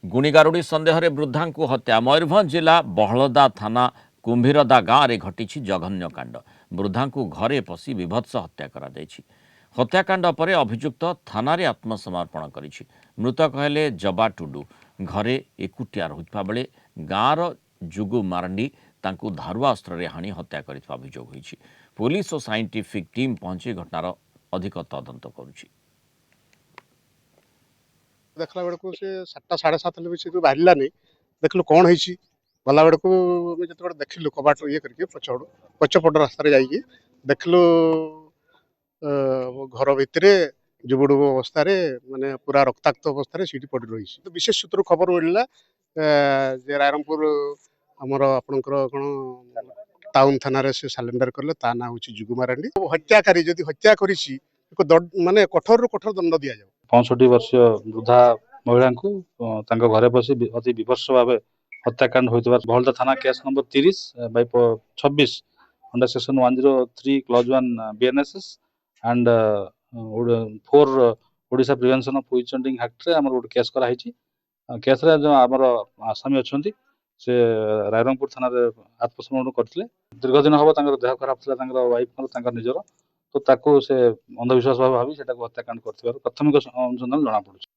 गुणीगारुड़ी सन्देह वृद्धा को हत्या मयूरभंज जिला बहलदा थाना कुंभीरदा गाँव में घटी जघन्यकांड वृद्धा को घरे पशि विभत्स हत्या करा हत्याकांड पर अभियुक्त थाना आत्मसमर्पण करिछि। मृतक हेले जबा टुडू घरे एकुटिया रहुवा बेले गाँवर जुगु मारंडी तांकु धारुआ अस्त्र हाणी हत्या करथिबा अभियोग होइछि। पुलिस और साइंटिफिक टीम पहुंची घटनार अधिक तदंत करुछि। देखला बेड़ को से 7टा 7:30 बजे से बाहर नहीं देखल कौन है गला बेड़ को जो देखलु कबाट ये करके पछपट रास्तार जा देखलु घर भितर जुबुड़ अवस्था माने पूरा रक्ताक्त अवस्था सीटी पड़ रही। तो विशेष सूत्र खबर मिलला रायरंगपुर आमर आपणकर कौन टाउन थाना से सालेंडर कले ता ना हूँ जुगु मारांडी। हत्याकारी जदि हत्या करी माने कठोर कठोर दंड दिया जाए। 65 वर्षीय वृद्धा महिला को घरे पशि अति विभत्स भाव हत्याकांड होता बहलदा थाना case number 30/26 under section 103 clause 1 BNSS and 4 Odisha prevention of which hunting act रे हमर गोटे केस करा हिची। केस रे जो हमर आसामी अछंती से रायरंगपुर थाना रे आत्मसमर्पण करथिले। दीर्घ दिन हबो तांकर देह खराब थिला तांकर वाइफ तांकर निजर तो ताको से अंधविश्वास भावी सेटा हत्याकांड करथिबार प्राथमिक अनुसंधान जना पड़ुछि।